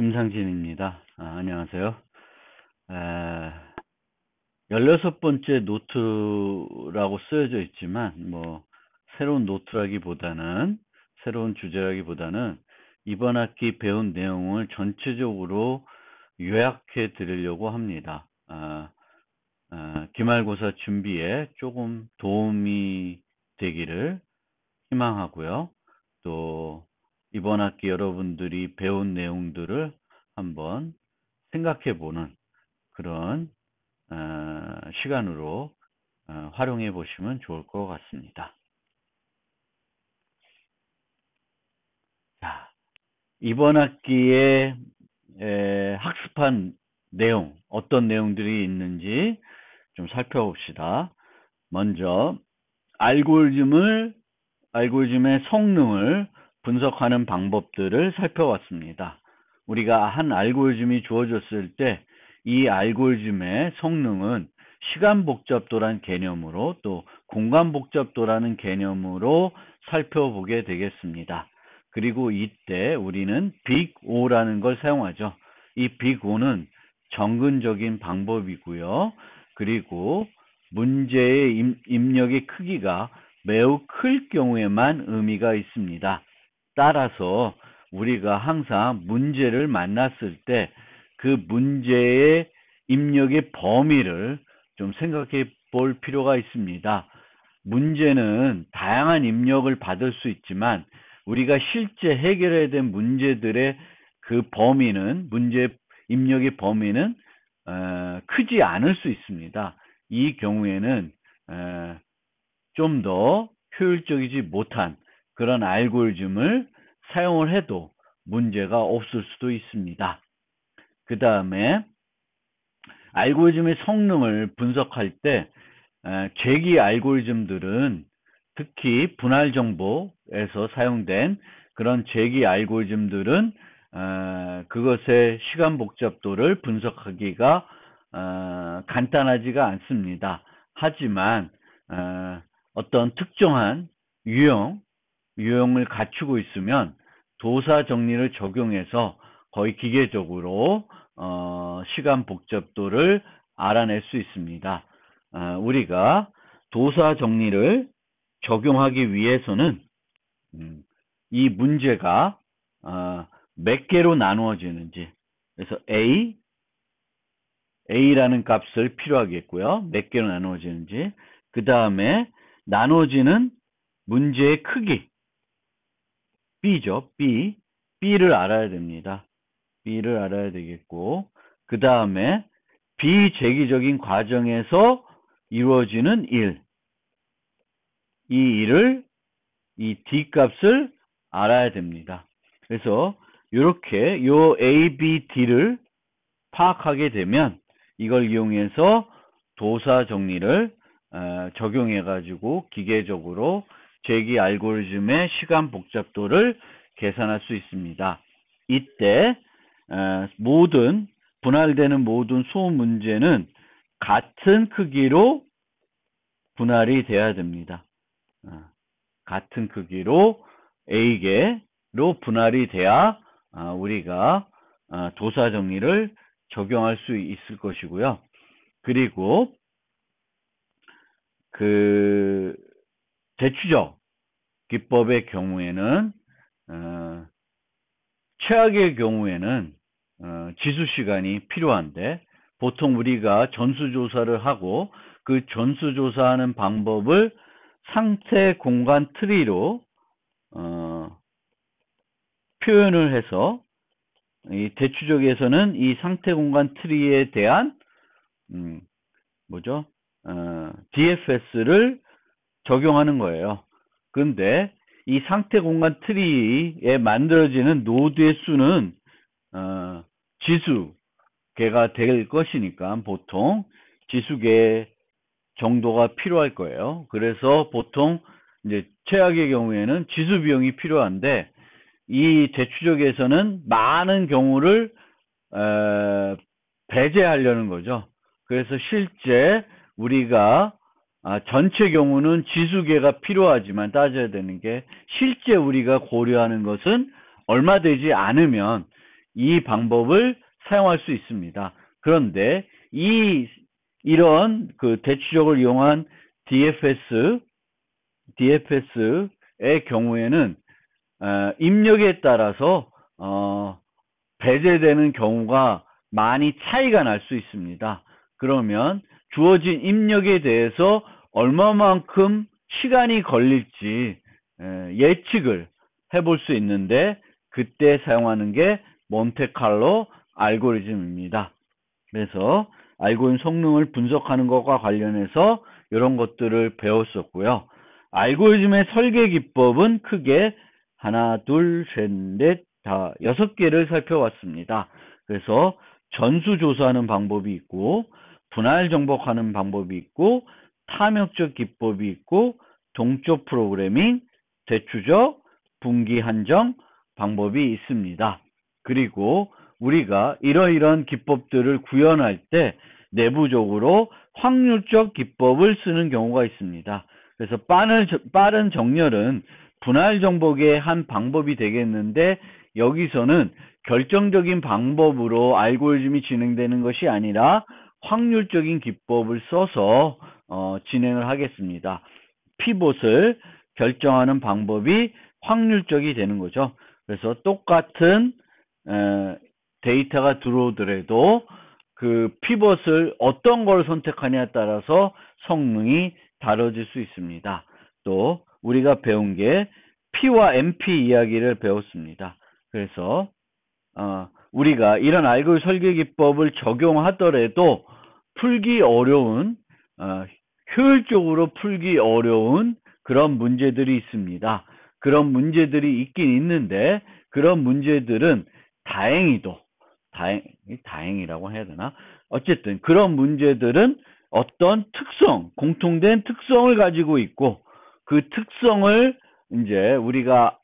김상진입니다. 안녕하세요. 16번째 노트라고 쓰여져 있지만, 새로운 노트라기보다는, 새로운 주제라기보다는, 이번 학기 배운 내용을 전체적으로 요약해 드리려고 합니다. 기말고사 준비에 조금 도움이 되기를 희망하고요. 또, 이번 학기 여러분들이 배운 내용들을 한번 생각해 보는 그런 시간으로 활용해 보시면 좋을 것 같습니다. 자, 이번 학기에 학습한 내용, 어떤 내용들이 있는지 좀 살펴봅시다. 먼저 알고리즘의 성능을 분석하는 방법들을 살펴봤습니다. 우리가 한 알고리즘이 주어졌을 때 이 알고리즘의 성능은 시간 복잡도란 개념으로 또 공간 복잡도라는 개념으로 살펴보게 되겠습니다. 그리고 이때 우리는 빅 O라는 걸 사용하죠. 이 빅 O는 정근적인 방법이고요. 그리고 문제의 입력의 크기가 매우 클 경우에만 의미가 있습니다. 따라서 우리가 항상 문제를 만났을 때 그 문제의 입력의 범위를 좀 생각해 볼 필요가 있습니다. 문제는 다양한 입력을 받을 수 있지만 우리가 실제 해결해야 될 문제들의 그 범위는, 문제 입력의 범위는 크지 않을 수 있습니다. 이 경우에는 좀 더 효율적이지 못한 그런 알고리즘을 사용을 해도 문제가 없을 수도 있습니다. 그 다음에 알고리즘의 성능을 분석할 때 재기 알고리즘들은 특히 분할 정보에서 사용된 그런 재기 알고리즘들은 그것의 시간 복잡도를 분석하기가 간단하지가 않습니다. 하지만 어떤 특정한 유형을 갖추고 있으면 도사 정리를 적용해서 거의 기계적으로 시간 복잡도를 알아낼 수 있습니다. 우리가 도사 정리를 적용하기 위해서는 이 문제가 몇 개로 나누어지는지, 그래서 A라는 값을 필요하겠고요. 몇 개로 나누어지는지, 그 다음에 나눠지는 문제의 크기, B죠. B를 알아야 됩니다. B를 알아야 되겠고, 그 다음에 비재기적인 과정에서 이루어지는 일, 이 일을, 이 D 값을 알아야 됩니다. 그래서 이렇게 요 A, B, D를 파악하게 되면 이걸 이용해서 도사 정리를 적용해 가지고 기계적으로 재기 알고리즘의 시간 복잡도를 계산할 수 있습니다. 이때 모든 분할되는 모든 소음 문제는 같은 크기로 분할이 돼야 됩니다. 같은 크기로 A개로 분할이 돼야 우리가 도사 정리를 적용할 수 있을 것이고요. 그리고 그 대추적 기법의 경우에는 최악의 경우에는 지수 시간이 필요한데 보통 우리가 전수조사를 하고 그 전수조사하는 방법을 상태 공간 트리로 표현을 해서 이 대추적에서는 이 상태 공간 트리에 대한 DFS를 적용하는 거예요. 그런데 이 상태 공간 트리에 만들어지는 노드의 수는 지수개가 될 것이니까 보통 지수개 정도가 필요할 거예요. 그래서 보통 이제 최악의 경우에는 지수 비용이 필요한데 이 대추적에서는 많은 경우를 배제하려는 거죠. 그래서 실제 우리가 전체 경우는 지수개가 필요하지만 따져야 되는 게 실제 우리가 고려하는 것은 얼마 되지 않으면 이 방법을 사용할 수 있습니다. 그런데 이런 그 대추적을 이용한 DFS의 경우에는 입력에 따라서 배제되는 경우가 많이 차이가 날 수 있습니다. 그러면 주어진 입력에 대해서 얼마만큼 시간이 걸릴지 예측을 해볼 수 있는데 그때 사용하는 게 몬테칼로 알고리즘입니다. 그래서 알고리즘 성능을 분석하는 것과 관련해서 이런 것들을 배웠었고요. 알고리즘의 설계 기법은 크게 하나, 둘, 셋, 넷, 다 6개를 살펴봤습니다. 그래서 전수 조사하는 방법이 있고 분할 정복하는 방법이 있고 탐욕적 기법이 있고 동적 프로그래밍, 대추적, 분기 한정 방법이 있습니다. 그리고 우리가 이러이러한 기법들을 구현할 때 내부적으로 확률적 기법을 쓰는 경우가 있습니다. 그래서 빠른 정렬은 분할 정복의 한 방법이 되겠는데 여기서는 결정적인 방법으로 알고리즘이 진행되는 것이 아니라 확률적인 기법을 써서 진행을 하겠습니다. 피봇을 결정하는 방법이 확률적이 되는 거죠. 그래서 똑같은 데이터가 들어오더라도 그 피벗을 어떤 걸 선택하냐에 따라서 성능이 다뤄질 수 있습니다. 또 우리가 배운 게 P와 MP 이야기를 배웠습니다. 그래서 우리가 이런 알고리즘 설계 기법을 적용하더라도 풀기 어려운 효율적으로 풀기 어려운 그런 문제들이 있습니다. 그런 문제들이 있긴 있는데 그런 문제들은 다행이라고 해야 되나? 어쨌든 그런 문제들은 어떤 공통된 특성을 가지고 있고 그 특성을 이제 우리가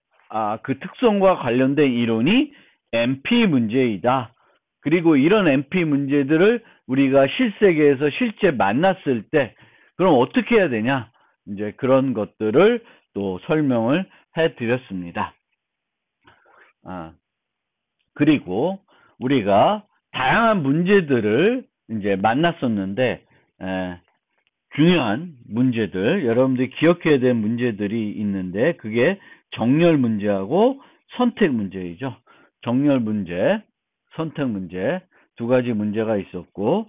그 특성과 관련된 이론이 MP 문제이다. 그리고 이런 MP 문제들을 우리가 실세계에서 실제 만났을 때 그럼 어떻게 해야 되냐? 이제 그런 것들을 또 설명을 해드렸습니다. 그리고 우리가 다양한 문제들을 이제 만났었는데 중요한 문제들, 여러분들이 기억해야 될 문제들이 있는데 그게 정렬 문제하고 선택 문제이죠. 정렬 문제, 선택 문제 두 가지 문제가 있었고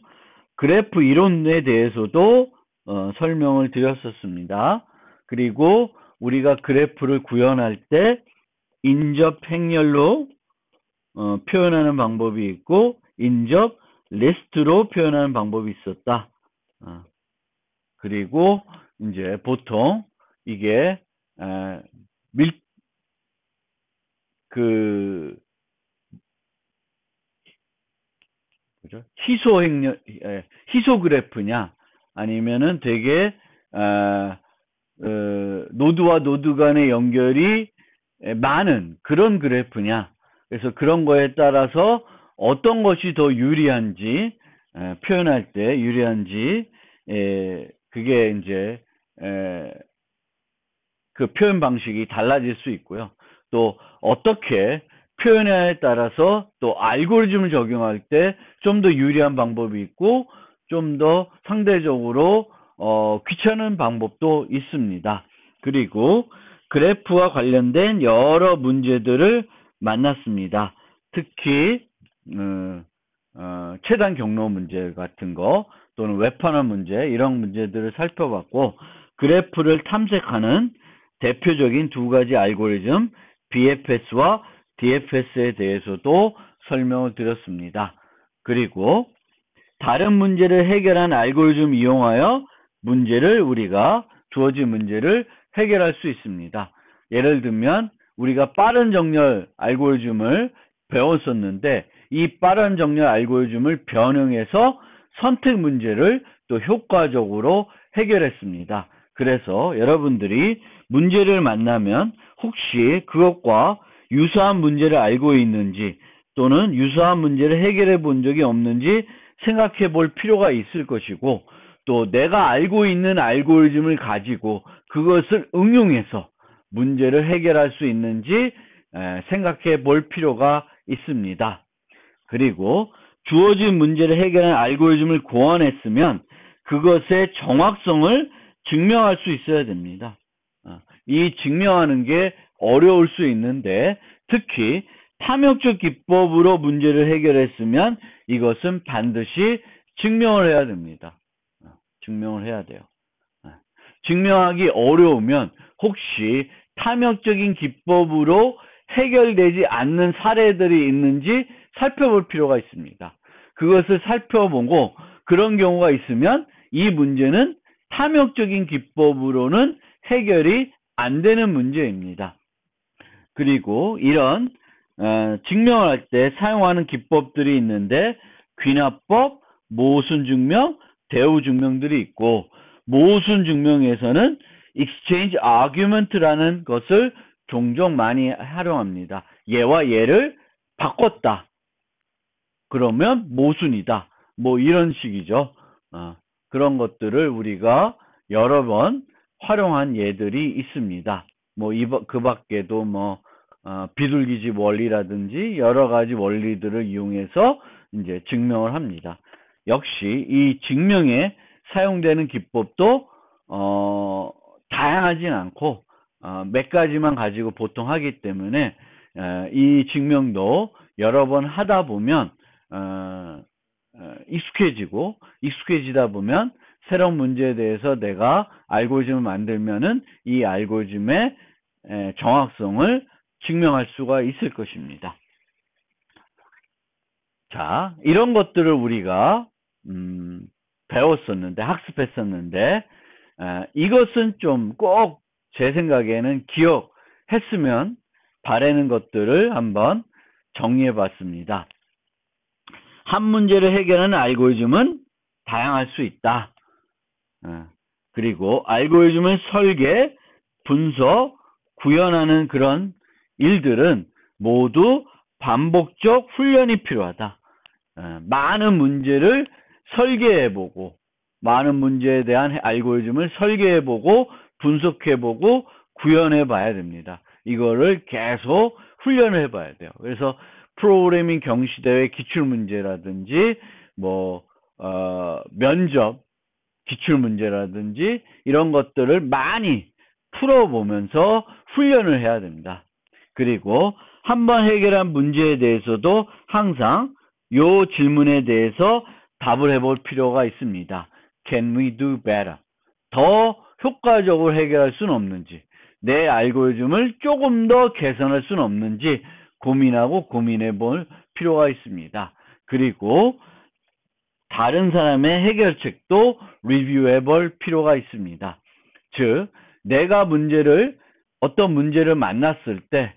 그래프 이론에 대해서도 설명을 드렸었습니다. 그리고 우리가 그래프를 구현할 때 인접 행렬로 표현하는 방법이 있고 인접 리스트로 표현하는 방법이 있었다. 그리고 이제 보통 이게 희소 그래프냐 아니면은 되게 노드와 노드 간의 연결이 많은 그런 그래프냐. 그래서 그런 거에 따라서 어떤 것이 더 유리한지 표현할 때 유리한지 그게 이제 그 표현 방식이 달라질 수 있고요. 또 어떻게 표현에 따라서 또 알고리즘을 적용할 때 좀 더 유리한 방법이 있고 좀 더 상대적으로 귀찮은 방법도 있습니다. 그리고 그래프와 관련된 여러 문제들을 만났습니다. 특히 최단 경로 문제 같은 거 또는 웹환원 문제 이런 문제들을 살펴봤고 그래프를 탐색하는 대표적인 두 가지 알고리즘 BFS와 DFS에 대해서도 설명을 드렸습니다. 그리고 다른 문제를 해결한 알고리즘 이용하여 우리가 주어진 문제를 해결할 수 있습니다. 예를 들면 우리가 빠른 정렬 알고리즘을 배웠었는데 이 빠른 정렬 알고리즘을 변형해서 선택 문제를 또 효과적으로 해결했습니다. 그래서 여러분들이 문제를 만나면 혹시 그것과 유사한 문제를 알고 있는지 또는 유사한 문제를 해결해 본 적이 없는지 생각해 볼 필요가 있을 것이고 또 내가 알고 있는 알고리즘을 가지고 그것을 응용해서 문제를 해결할 수 있는지 생각해 볼 필요가 있습니다. 그리고 주어진 문제를 해결하는 알고리즘을 고안했으면 그것의 정확성을 증명할 수 있어야 됩니다. 이 증명하는 게 어려울 수 있는데 특히 탐욕적 기법으로 문제를 해결했으면 이것은 반드시 증명을 해야 됩니다. 증명을 해야 돼요. 증명하기 어려우면 혹시 탐욕적인 기법으로 해결되지 않는 사례들이 있는지 살펴볼 필요가 있습니다. 그것을 살펴보고 그런 경우가 있으면 이 문제는 탐욕적인 기법으로는 해결이 안 되는 문제입니다. 그리고 이런 증명을 할 때 사용하는 기법들이 있는데 귀납법, 모순 증명, 대우 증명들이 있고 모순 증명에서는 exchange argument라는 것을 종종 많이 활용합니다. 얘와 얘를 바꿨다. 그러면 모순이다. 뭐 이런 식이죠. 그런 것들을 우리가 여러 번 활용한 예들이 있습니다. 뭐 그 밖에도 뭐 비둘기집 원리라든지 여러 가지 원리들을 이용해서 이제 증명을 합니다. 역시 이 증명에 사용되는 기법도 다양하진 않고 몇 가지만 가지고 보통 하기 때문에 이 증명도 여러 번 하다 보면 익숙해지다 보면 새로운 문제에 대해서 내가 알고리즘을 만들면은 이 알고리즘의 정확성을 증명할 수가 있을 것입니다. 자, 이런 것들을 우리가 배웠었는데 학습했었는데 이것은 좀 꼭 제 생각에는 기억했으면 바라는 것들을 한번 정리해 봤습니다. 한 문제를 해결하는 알고리즘은 다양할 수 있다. 그리고 알고리즘을 설계, 분석, 구현하는 그런 일들은 모두 반복적 훈련이 필요하다. 많은 문제를 설계해보고 많은 문제에 대한 알고리즘을 설계해보고 분석해보고 구현해봐야 됩니다. 이거를 계속 훈련을 해봐야 돼요. 그래서 프로그래밍 경시대회 기출문제라든지 면접 기출문제라든지 이런 것들을 많이 풀어보면서 훈련을 해야 됩니다. 그리고 한번 해결한 문제에 대해서도 항상 요 질문에 대해서 답을 해볼 필요가 있습니다. Can we do better? 더 효과적으로 해결할 수는 없는지, 내 알고리즘을 조금 더 개선할 수는 없는지 고민해 볼 필요가 있습니다. 그리고 다른 사람의 해결책도 리뷰해 볼 필요가 있습니다. 즉, 내가 어떤 문제를 만났을 때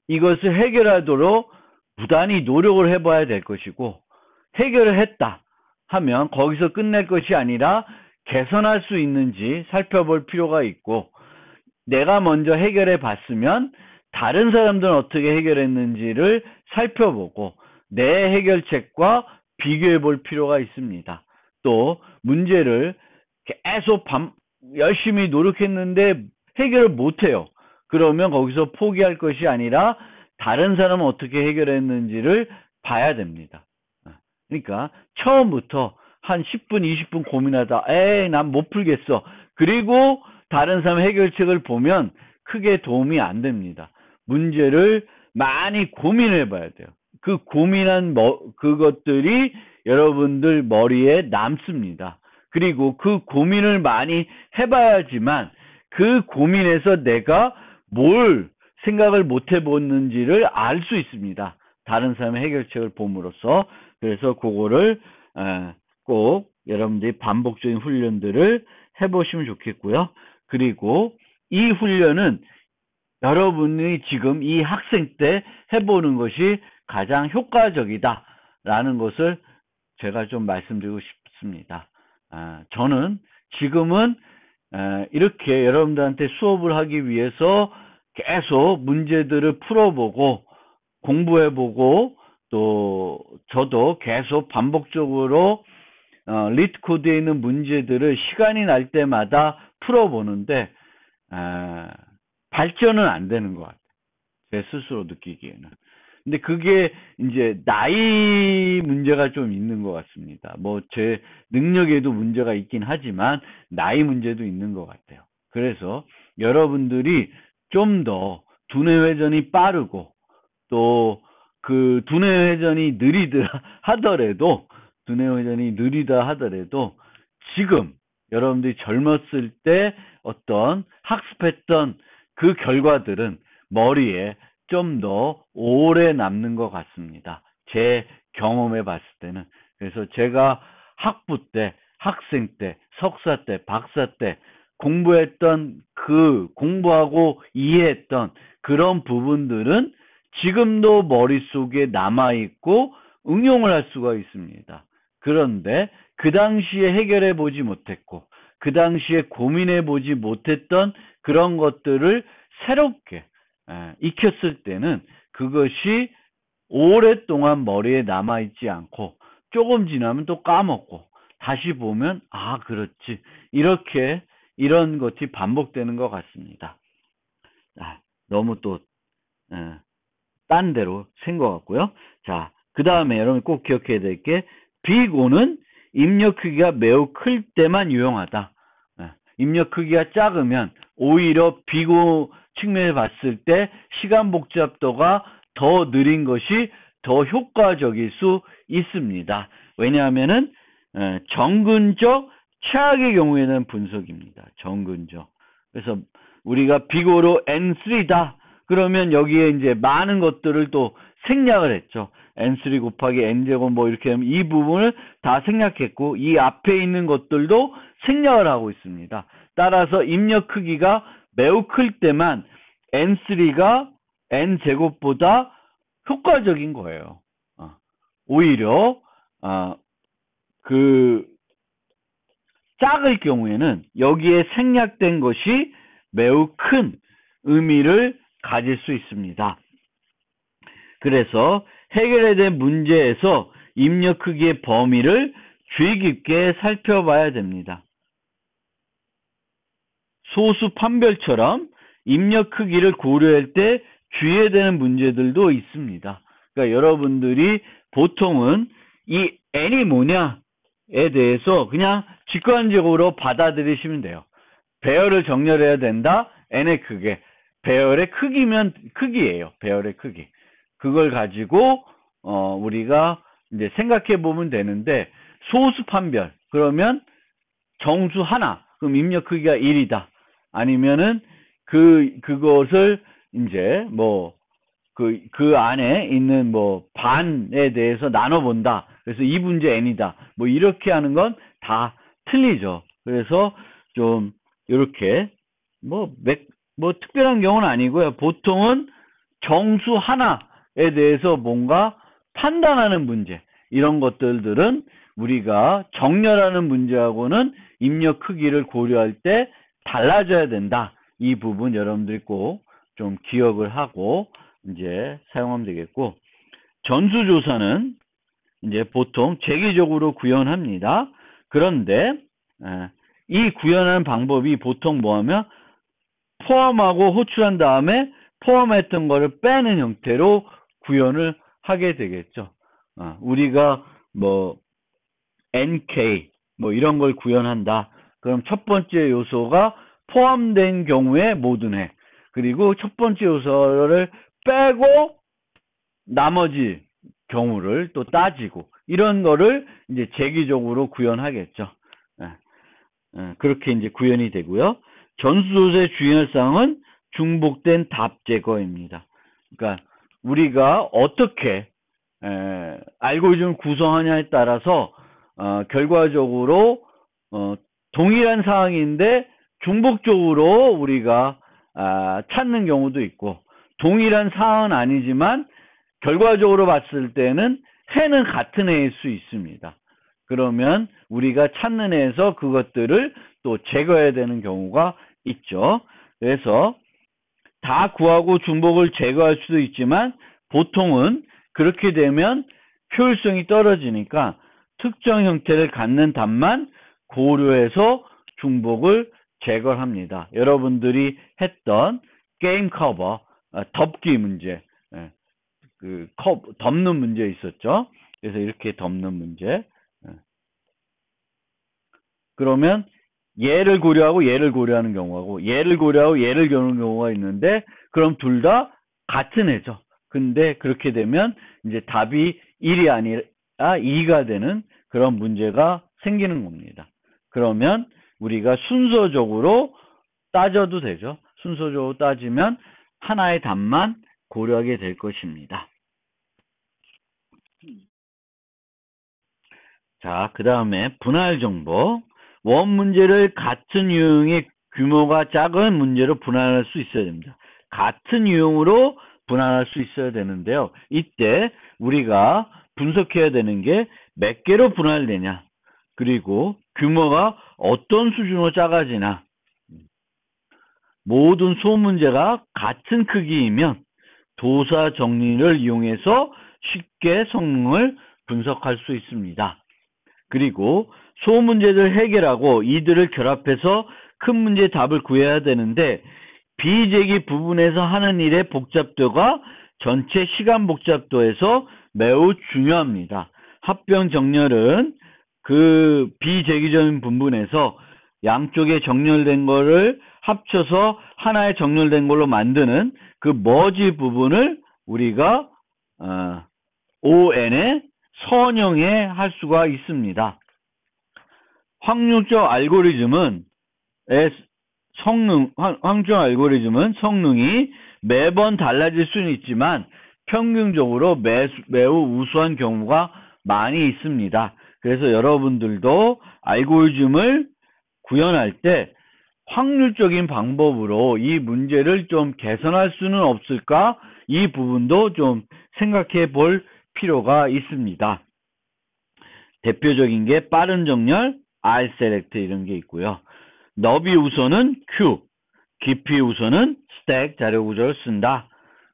이것을 해결하도록 부단히 노력을 해봐야 될 것이고, 해결을 했다 하면 거기서 끝낼 것이 아니라 개선할 수 있는지 살펴볼 필요가 있고, 내가 먼저 해결해 봤으면 다른 사람들은 어떻게 해결했는지를 살펴보고 내 해결책과 비교해 볼 필요가 있습니다. 또 문제를 계속 열심히 노력했는데 해결을 못해요. 그러면 거기서 포기할 것이 아니라 다른 사람은 어떻게 해결했는지를 봐야 됩니다. 그러니까 처음부터 한 10분, 20분 고민하다 난 못 풀겠어. 그리고 다른 사람 해결책을 보면 크게 도움이 안 됩니다. 문제를 많이 고민해 봐야 돼요. 그 고민한 그것들이 여러분들 머리에 남습니다. 그리고 그 고민을 많이 해봐야지만 그 고민에서 내가 뭘 생각을 못 해봤는지를 알 수 있습니다. 다른 사람의 해결책을 봄으로써. 그래서 그거를 꼭 여러분들이 반복적인 훈련들을 해보시면 좋겠고요. 그리고 이 훈련은 여러분이 지금 이 학생 때 해보는 것이 가장 효과적이다라는 것을 제가 좀 말씀드리고 싶습니다. 저는 지금은 이렇게 여러분들한테 수업을 하기 위해서 계속 문제들을 풀어보고 공부해보고 또 저도 계속 반복적으로 리트코드에 있는 문제들을 시간이 날 때마다 풀어보는데 발전은 안 되는 것 같아요. 제 스스로 느끼기에는. 근데 그게 이제 나이 문제가 좀 있는 것 같습니다. 뭐 제 능력에도 문제가 있긴 하지만 나이 문제도 있는 것 같아요. 그래서 여러분들이 좀 더 두뇌 회전이 빠르고 또 그 두뇌 회전이 느리다 하더라도 지금 여러분들이 젊었을 때 어떤 학습했던 그 결과들은 머리에 좀 더 오래 남는 것 같습니다. 제 경험해 봤을 때는. 그래서 제가 학부 때, 학생 때, 석사 때, 박사 때 공부했던 공부하고 이해했던 그런 부분들은 지금도 머릿속에 남아있고 응용을 할 수가 있습니다. 그런데 그 당시에 해결해 보지 못했고 그 당시에 고민해 보지 못했던 그런 것들을 새롭게 익혔을 때는 그것이 오랫동안 머리에 남아있지 않고 조금 지나면 또 까먹고 다시 보면 그렇지 이렇게 이런 것이 반복되는 것 같습니다. 너무 또 딴 데로 샌 것 같고요. 자, 그 다음에 여러분 꼭 기억해야 될 게 빅5는 입력 크기가 매우 클 때만 유용하다. 입력 크기가 작으면 오히려 빅5 측면에 봤을 때 시간 복잡도가 더 느린 것이 더 효과적일 수 있습니다. 왜냐하면은 정근적 최악의 경우에 대한 분석입니다. 정근적. 그래서 우리가 빅5로 N3다. 그러면 여기에 이제 많은 것들을 또 생략을 했죠. N3 곱하기 N제곱 뭐 이렇게 하면 이 부분을 다 생략했고 이 앞에 있는 것들도 생략을 하고 있습니다. 따라서 입력 크기가 매우 클 때만 N3가 N제곱보다 효과적인 거예요. 오히려 작을 경우에는 여기에 생략된 것이 매우 큰 의미를 가질 수 있습니다. 그래서 해결해야 될 문제에서 입력 크기의 범위를 주의 깊게 살펴봐야 됩니다. 소수 판별처럼 입력 크기를 고려할 때 주의해야 되는 문제들도 있습니다. 그러니까 여러분들이 보통은 이 n이 뭐냐에 대해서 그냥 직관적으로 받아들이시면 돼요. 배열을 정렬해야 된다. n의 크기. 배열의 크기면 크기예요. 배열의 크기. 그걸 가지고 우리가 이제 생각해 보면 되는데 소수 판별. 그러면 정수 하나. 그럼 입력 크기가 1이다. 아니면은 그것을 이제 뭐 그 안에 있는 뭐 반에 대해서 나눠 본다. 그래서 2분의 n이다. 뭐 이렇게 하는 건 다 틀리죠. 그래서 좀 이렇게 뭐 특별한 경우는 아니고요. 보통은 정수 하나에 대해서 뭔가 판단하는 문제 이런 것들은 우리가 정렬하는 문제하고는 입력 크기를 고려할 때 달라져야 된다. 이 부분 여러분들이 꼭 좀 기억을 하고 이제 사용하면 되겠고, 전수조사는 이제 보통 재기적으로 구현합니다. 그런데 이 구현하는 방법이 보통 뭐하면 포함하고 호출한 다음에 포함했던 거를 빼는 형태로 구현을 하게 되겠죠. 우리가 뭐 NK 뭐 이런 걸 구현한다. 그럼 첫 번째 요소가 포함된 경우에 모든 해. 그리고 첫 번째 요소를 빼고 나머지 경우를 또 따지고 이런 거를 이제 재기적으로 구현하겠죠. 그렇게 이제 구현이 되고요. 전수조사의 중요한 사항은 중복된 답 제거입니다. 그러니까 우리가 어떻게 알고리즘을 구성하냐에 따라서 결과적으로 동일한 사항인데 중복적으로 우리가 찾는 경우도 있고, 동일한 사항은 아니지만 결과적으로 봤을 때는 해는 같은 해일 수 있습니다. 그러면 우리가 찾는 해에서 그것들을 또 제거해야 되는 경우가 있죠. 그래서 다 구하고 중복을 제거할 수도 있지만 보통은 그렇게 되면 효율성이 떨어지니까 특정 형태를 갖는 답만 고려해서 중복을 제거합니다. 여러분들이 했던 게임 커버, 덮기 문제, 덮는 문제 있었죠. 그래서 이렇게 덮는 문제. 그러면 얘를 고려하고 얘를 고려하는 경우하고 얘를 고려하고 얘를 고려하는 경우가 있는데 그럼 둘 다 같은 애죠. 근데 그렇게 되면 이제 답이 1이 아니라 2가 되는 그런 문제가 생기는 겁니다. 그러면 우리가 순서적으로 따져도 되죠. 순서적으로 따지면 하나의 답만 고려하게 될 것입니다. 자, 그 다음에 분할 정보. 원 문제를 같은 유형의 규모가 작은 문제로 분할할 수 있어야 됩니다. 같은 유형으로 분할할 수 있어야 되는데요. 이때 우리가 분석해야 되는 게 몇 개로 분할되냐, 그리고 규모가 어떤 수준으로 작아지나. 모든 소문제가 같은 크기이면 도사 정리를 이용해서 쉽게 성능을 분석할 수 있습니다. 그리고 소문제를 해결하고 이들을 결합해서 큰 문제의 답을 구해야 되는데 비재기 부분에서 하는 일의 복잡도가 전체 시간 복잡도에서 매우 중요합니다. 합병 정렬은 그 비재기적인 부분에서 양쪽에 정렬된 거를 합쳐서 하나의 정렬된 걸로 만드는 그 머지 부분을 우리가 ON에 선형해 할 수가 있습니다. 확률적 알고리즘은 성능이 매번 달라질 수는 있지만 평균적으로 매우 우수한 경우가 많이 있습니다. 그래서 여러분들도 알고리즘을 구현할 때 확률적인 방법으로 이 문제를 좀 개선할 수는 없을까? 이 부분도 좀 생각해 볼 필요가 있습니다. 대표적인 게 빠른 정렬, R-select 이런 게 있고요. 너비 우선은 Q, 깊이 우선은 스택 자료 구조를 쓴다.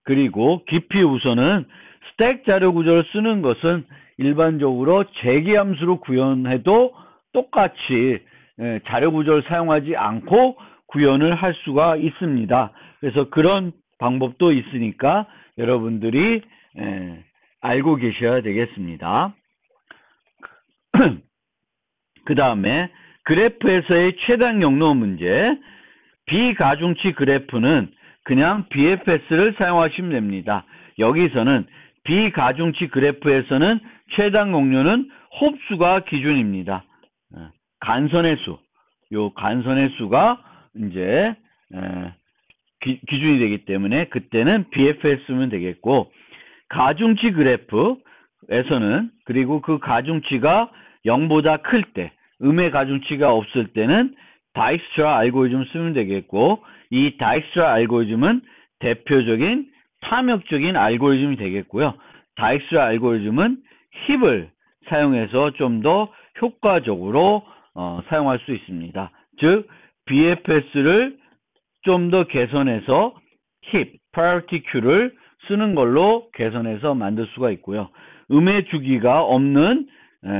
그리고 깊이 우선은 스택 자료 구조를 쓰는 것은 일반적으로 재기함수로 구현해도 똑같이 자료 구조를 사용하지 않고 구현을 할 수가 있습니다. 그래서 그런 방법도 있으니까 여러분들이 알고 계셔야 되겠습니다. 그 다음에 그래프에서의 최단 경로 문제. 비가중치 그래프는 그냥 BFS를 사용하시면 됩니다. 여기서는 비가중치 그래프에서는 최단 경로는 홉수가 기준입니다. 간선의 수, 요 간선의 수가 이제 기준이 되기 때문에 그때는 BFS면 되겠고, 가중치 그래프에서는 그리고 그 가중치가 0보다 클 때, 음의 가중치가 없을 때는 다익스트라 알고리즘 쓰면 되겠고, 이 다익스트라 알고리즘은 대표적인 탐욕적인 알고리즘이 되겠고요. 다익스트라 알고리즘은 힙을 사용해서 좀 더 효과적으로 사용할 수 있습니다. 즉 BFS를 좀 더 개선해서 힙, priority queue를 쓰는 걸로 개선해서 만들 수가 있고요. 음의 주기가 없는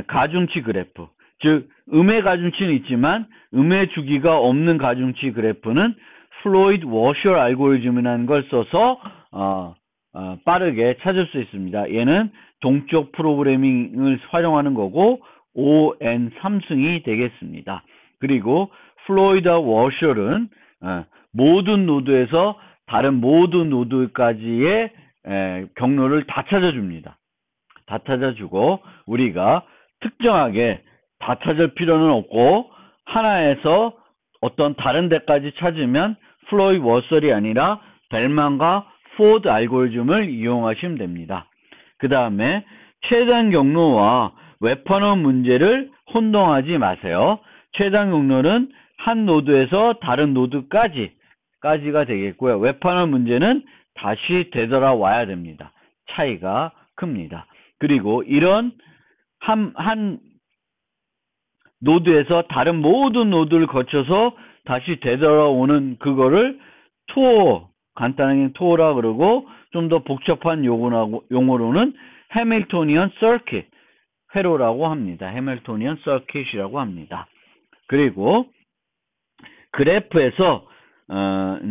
가중치 그래프, 즉 음의 가중치는 있지만 음의 주기가 없는 가중치 그래프는 플로이드 워셔 알고리즘이라는 걸 써서 빠르게 찾을 수 있습니다. 얘는 동적 프로그래밍을 활용하는 거고 ON 3승이 되겠습니다. 그리고 플로이드 워셔는 모든 노드에서 다른 모든 노드까지의 경로를 다 찾아줍니다. 다 찾아주고 우리가 특정하게 다 찾을 필요는 없고 하나에서 어떤 다른 데까지 찾으면 플로이드 워설이 아니라 벨만과 포드 알고리즘을 이용하시면 됩니다. 그 다음에 최단 경로와 웹퍼너 문제를 혼동하지 마세요. 최단 경로는 한 노드에서 다른 노드까지가 되겠고요. 웹퍼너 문제는 다시 되돌아와야 됩니다. 차이가 큽니다. 그리고 이런 한 노드에서 다른 모든 노드를 거쳐서 다시 되돌아오는 그거를 투어, 간단하게 투어라 그러고 좀 더 복잡한 용어로는 해밀토니언 서킷, 회로라고 합니다. 해밀토니언 서킷이라고 합니다. 그리고 그래프에서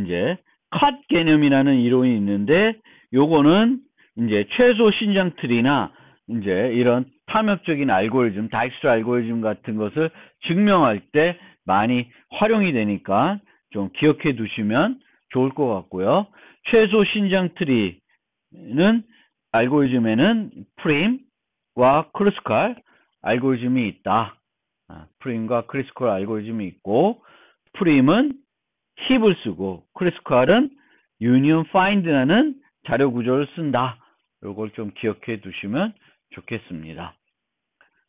이제 컷 개념이라는 이론이 있는데 요거는 이제 최소 신장 트리나 이제 이런 탐욕적인 알고리즘, 다익스트 알고리즘 같은 것을 증명할 때 많이 활용이 되니까 좀 기억해 두시면 좋을 것 같고요. 최소 신장 트리는 알고리즘에는 프림과 크루스칼 알고리즘이 있다. 프림과 크루스칼 알고리즘이 있고, 프림은 힙을 쓰고 크루스칼은 유니온 파인드라는 자료 구조를 쓴다. 이걸 좀 기억해 두시면 좋겠습니다.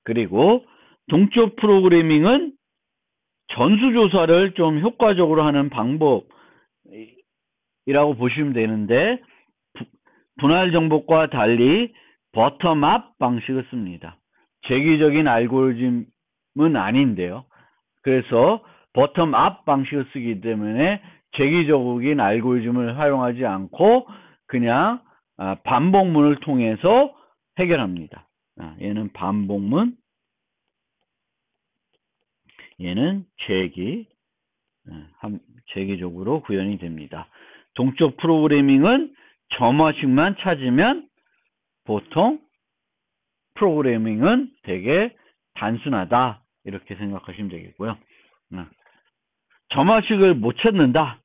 그리고 동적 프로그래밍은 전수조사를 좀 효과적으로 하는 방법이라고 보시면 되는데, 분할 정복과 달리 버텀업 방식을 씁니다. 재기적인 알고리즘은 아닌데요. 그래서 버텀업 방식을 쓰기 때문에 재기적인 알고리즘을 활용하지 않고 그냥 반복문을 통해서 해결합니다. 얘는 반복문, 얘는 재기적으로 구현이 됩니다. 동적 프로그래밍은 점화식만 찾으면 보통 프로그래밍은 되게 단순하다. 이렇게 생각하시면 되겠고요. 점화식을 못 찾는다.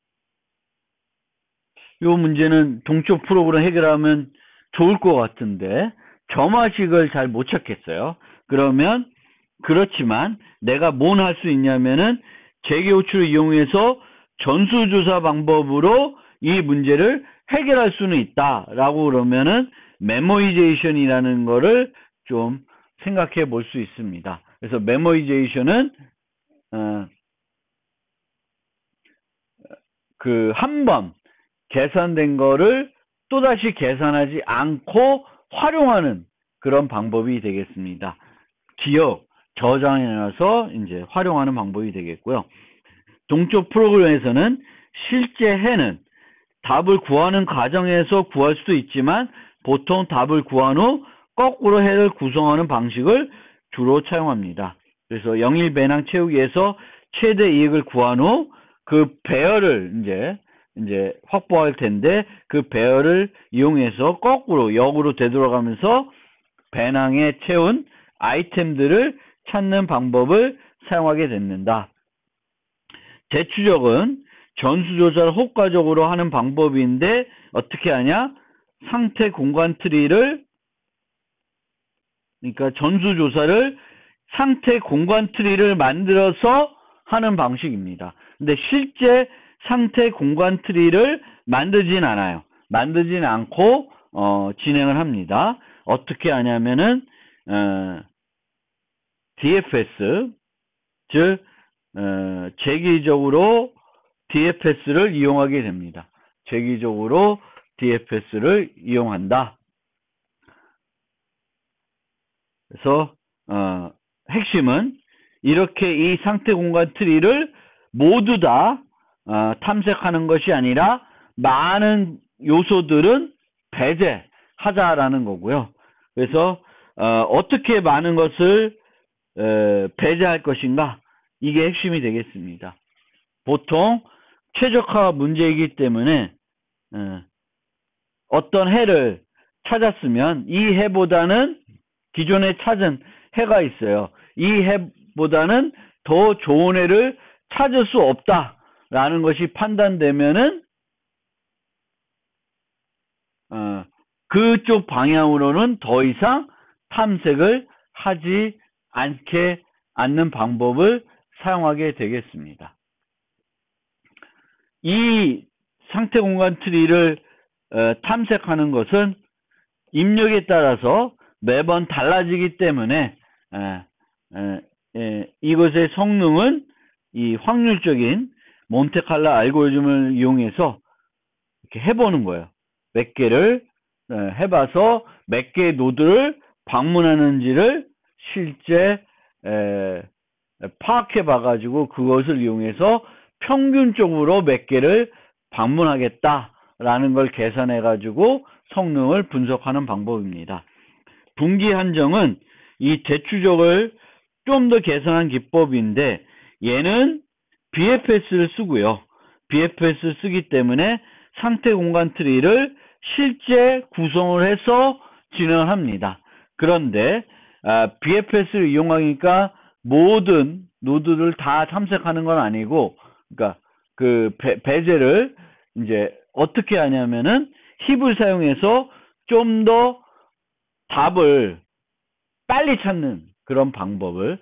이 문제는 동적 프로그램 해결하면 좋을 것 같은데 점화식을 잘 못 찾겠어요. 그러면 그렇지만 내가 뭘 할 수 있냐면은 재계호출을 이용해서 전수조사 방법으로 이 문제를 해결할 수는 있다라고 그러면은 메모이제이션이라는 거를 좀 생각해 볼 수 있습니다. 그래서 메모이제이션은 그 한 번 계산된 거를 또다시 계산하지 않고 활용하는 그런 방법이 되겠습니다. 기억, 저장해놔서 이제 활용하는 방법이 되겠고요. 동적 프로그램에서는 실제 해는 답을 구하는 과정에서 구할 수도 있지만 보통 답을 구한 후 거꾸로 해를 구성하는 방식을 주로 차용합니다. 그래서 영일 배낭 채우기에서 최대 이익을 구한 후 그 배열을 이제 확보할 텐데 그 배열을 이용해서 거꾸로 역으로 되돌아가면서 배낭에 채운 아이템들을 찾는 방법을 사용하게 됩니다. 재추적은 전수조사를 효과적으로 하는 방법인데 어떻게 하냐? 상태 공간 트리를, 그러니까 전수조사를 상태 공간 트리를 만들어서 하는 방식입니다. 근데 실제 상태 공간 트리를 만들진 않아요. 만들진 않고 진행을 합니다. 어떻게 하냐면은 DFS, 즉 재기적으로 DFS를 이용하게 됩니다. 재기적으로 DFS를 이용한다. 그래서 핵심은 이렇게 이 상태 공간 트리를 모두 다 탐색하는 것이 아니라 많은 요소들은 배제하자라는 거고요. 그래서 어떻게 많은 것을 배제할 것인가, 이게 핵심이 되겠습니다. 보통 최적화 문제이기 때문에 어떤 해를 찾았으면 이 해보다는 기존에 찾은 해가 있어요. 이 해보다는 더 좋은 해를 찾을 수 없다라는 것이 판단되면은 그쪽 방향으로는 더 이상 탐색을 하지 않는 방법을 사용하게 되겠습니다. 이 상태 공간 트리를 탐색하는 것은 입력에 따라서 매번 달라지기 때문에 이것의 성능은 이 확률적인 몬테칼로 알고리즘을 이용해서 이렇게 해보는 거예요. 몇 개를 해봐서 몇 개의 노드를 방문하는지를 실제 파악해 봐가지고 그것을 이용해서 평균적으로 몇 개를 방문하겠다라는 걸 계산해 가지고 성능을 분석하는 방법입니다. 분기 한정은 이 대추적을 좀 더 개선한 기법인데 얘는 BFS를 쓰고요. BFS를 쓰기 때문에 상태 공간 트리를 실제 구성을 해서 진행을 합니다. 그런데 BFS를 이용하니까 모든 노드를 다 탐색하는 건 아니고, 그러니까 그 배제를 이제 어떻게 하냐면은 힙을 사용해서 좀 더 답을 빨리 찾는 그런 방법을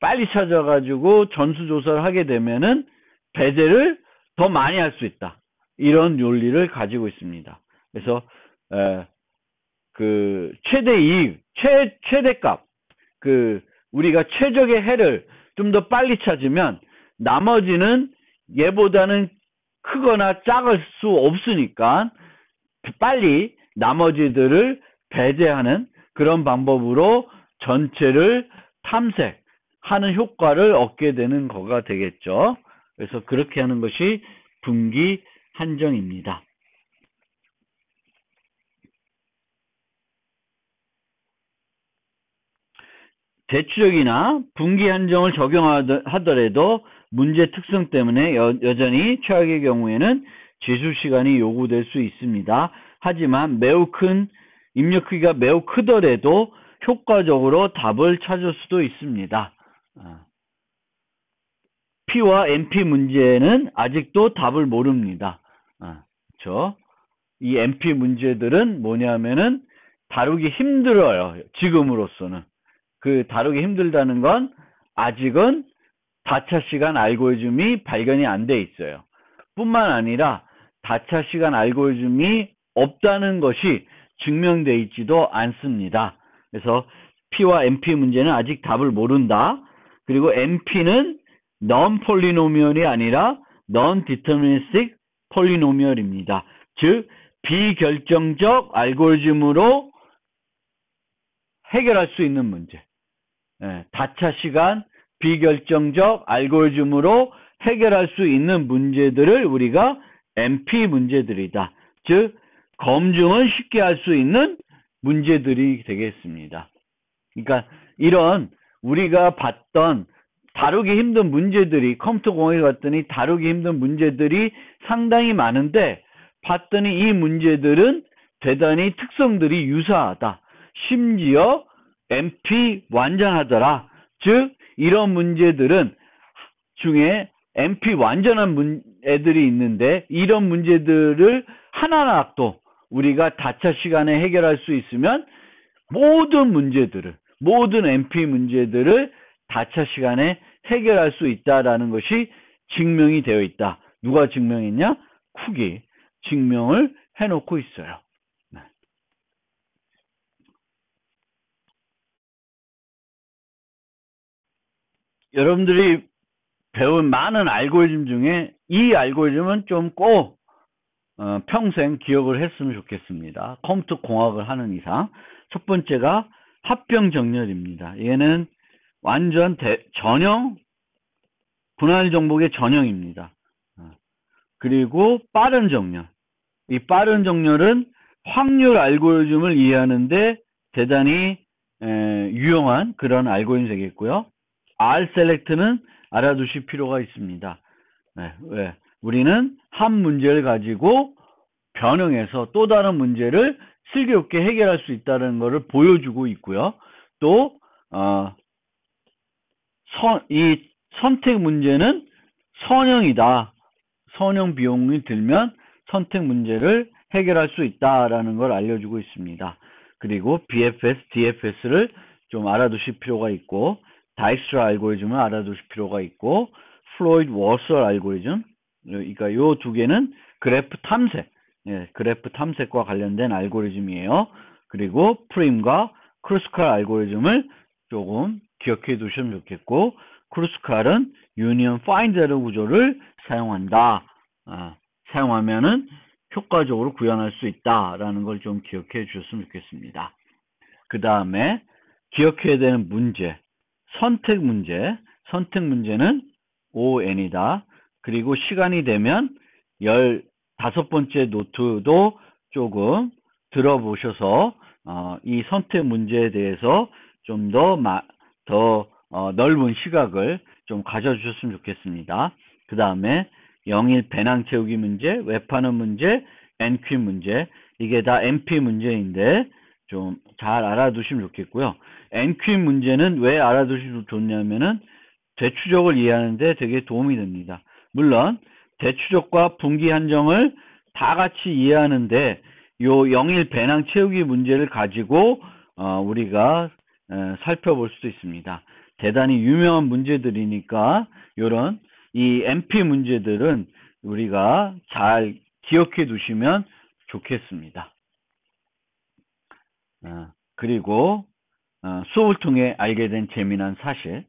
빨리 찾아가지고 전수조사를 하게 되면은 배제를 더 많이 할 수 있다. 이런 논리를 가지고 있습니다. 그래서 최대 이익, 최대값, 우리가 최적의 해를 좀 더 빨리 찾으면 나머지는 얘보다는 크거나 작을 수 없으니까 빨리 나머지들을 배제하는 그런 방법으로 전체를 탐색하는 효과를 얻게 되는 거가 되겠죠. 그래서 그렇게 하는 것이 분기 한정입니다. 대추적이나 분기 한정을 적용하더라도 문제 특성 때문에 여전히 최악의 경우에는 지수 시간이 요구될 수 있습니다. 하지만 입력 크기가 매우 크더라도 효과적으로 답을 찾을 수도 있습니다. P와 NP 문제는 아직도 답을 모릅니다. 그렇죠? 이 NP 문제들은 뭐냐면은 다루기 힘들어요. 지금으로서는. 다루기 힘들다는 건 아직은 다차 시간 알고리즘이 발견이 안 돼 있어요. 뿐만 아니라 다차 시간 알고리즘이 없다는 것이 증명되어 있지도 않습니다. 그래서 P와 NP 문제는 아직 답을 모른다. 그리고 NP는 non-폴리노미얼이 아니라 non-deterministic 폴리노미얼입니다. 즉 비결정적 알고리즘으로 해결할 수 있는 문제. 다차 시간 비결정적 알고리즘으로 해결할 수 있는 문제들을 우리가 NP 문제들이다. 즉 검증은 쉽게 할 수 있는 문제들이 되겠습니다. 그러니까 이런 우리가 봤던 다루기 힘든 문제들이 컴퓨터 공학에 갔더니 다루기 힘든 문제들이 상당히 많은데 봤더니 이 문제들은 대단히 특성들이 유사하다. 심지어 NP 완전하더라. 즉 이런 문제들은 중에 NP 완전한 애들이 있는데 이런 문제들을 하나하나 또 우리가 다차 시간에 해결할 수 있으면 모든 NP 문제들을 다차 시간에 해결할 수 있다라는 것이 증명이 되어 있다. 누가 증명했냐? 쿡이 증명을 해놓고 있어요. 여러분들이 배운 많은 알고리즘 중에 이 알고리즘은 좀 꼭 평생 기억을 했으면 좋겠습니다. 컴퓨터 공학을 하는 이상. 첫 번째가 합병정렬입니다. 얘는 완전 전형 분할 정복의 전형입니다. 그리고 빠른 정렬. 이 빠른 정렬은 확률 알고리즘을 이해하는데 대단히 유용한 그런 알고리즘이 되겠고요. Rselect는 알아두실 필요가 있습니다. 왜? 우리는 한 문제를 가지고 변형해서 또 다른 문제를 슬기롭게 해결할 수 있다는 것을 보여주고 있고요. 또 이 선택 문제는 선형이다. 선형 비용이 들면 선택 문제를 해결할 수 있다라는 걸 알려주고 있습니다. 그리고 BFS, DFS를 좀 알아두실 필요가 있고 다이스트라 알고리즘을 알아두실 필요가 있고 플로이드 워설 알고리즘, 그러니까 이 두 개는 그래프 탐색과 관련된 알고리즘이에요. 그리고 프림과 크루스칼 알고리즘을 조금 기억해 두시면 좋겠고, 크루스칼은 유니언 파인드 에러 구조를 사용한다. 사용하면은 효과적으로 구현할 수 있다라는 걸 좀 기억해 주셨으면 좋겠습니다. 그 다음에 기억해야 되는 문제, 선택 문제는 ON이다. 그리고 시간이 되면 15번째 노트도 조금 들어보셔서 이 선택 문제에 대해서 좀 더 넓은 시각을 좀 가져주셨으면 좋겠습니다. 그 다음에 영일 배낭 채우기 문제, 웹하는 문제, NQ 문제, 이게 다 MP 문제인데 좀 잘 알아두시면 좋겠고요. NQ 문제는 왜 알아두시면 좋냐면은 대추적을 이해하는데 되게 도움이 됩니다. 물론 대추적과 분기 한정을 다 같이 이해하는데 요 영일 배낭 채우기 문제를 가지고 우리가 살펴볼 수도 있습니다. 대단히 유명한 문제들이니까 요런 이 MP 문제들은 우리가 잘 기억해 두시면 좋겠습니다. 그리고 수업을 통해 알게 된 재미난 사실,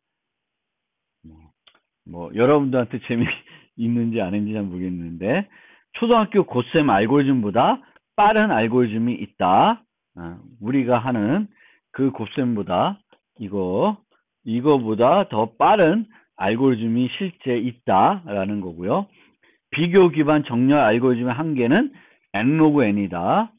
여러분들한테 재미있는지 아닌지 잘 모르겠는데 초등학교 고쌤 알고리즘보다 빠른 알고리즘이 있다. 우리가 하는 그 고쌤보다 이거보다 더 빠른 알고리즘이 실제 있다라는 거고요. 비교 기반 정렬 알고리즘의 한계는 n로그 n이다.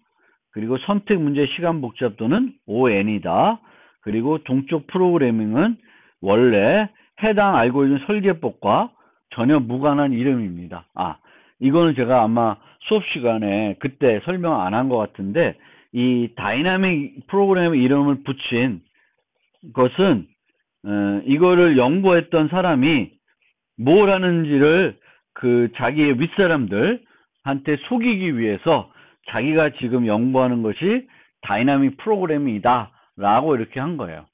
그리고 선택 문제 시간 복잡도는 ON이다. 그리고 동적 프로그래밍은 원래 해당 알고리즘 설계법과 전혀 무관한 이름입니다. 이거는 제가 아마 수업 시간에 그때 설명 안 한 것 같은데 이 다이나믹 프로그램 이름을 붙인 것은 이거를 연구했던 사람이 뭘 하는지를 그 자기의 윗사람들한테 속이기 위해서 자기가 지금 연구하는 것이 다이나믹 프로그래밍이다 라고 이렇게 한 거예요.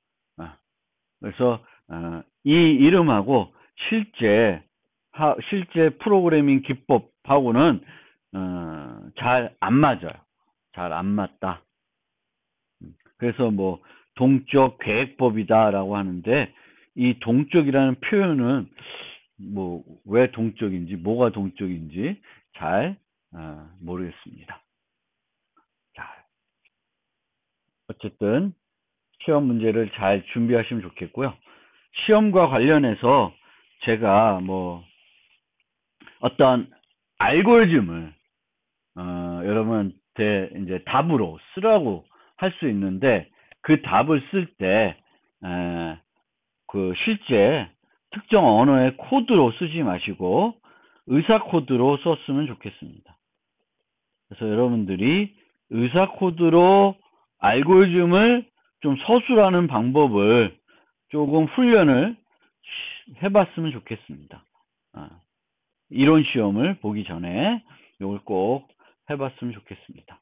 그래서 이 이름하고 실제 프로그래밍 기법하고는 잘 안 맞아요. 잘 안 맞다. 그래서 동적 계획법이다라고 하는데 이 동적이라는 표현은 왜 동적인지 뭐가 동적인지 잘 모르겠습니다. 자, 어쨌든 시험 문제를 잘 준비하시면 좋겠고요. 시험과 관련해서 제가 어떤 알고리즘을 여러분한테 이제 답으로 쓰라고 할 수 있는데 그 답을 쓸 때 그 실제 특정 언어의 코드로 쓰지 마시고 의사 코드로 썼으면 좋겠습니다. 그래서 여러분들이 의사 코드로 알고리즘을 좀 서술하는 방법을 조금 훈련을 해봤으면 좋겠습니다. 이론 시험을 보기 전에 이걸 꼭 해봤으면 좋겠습니다.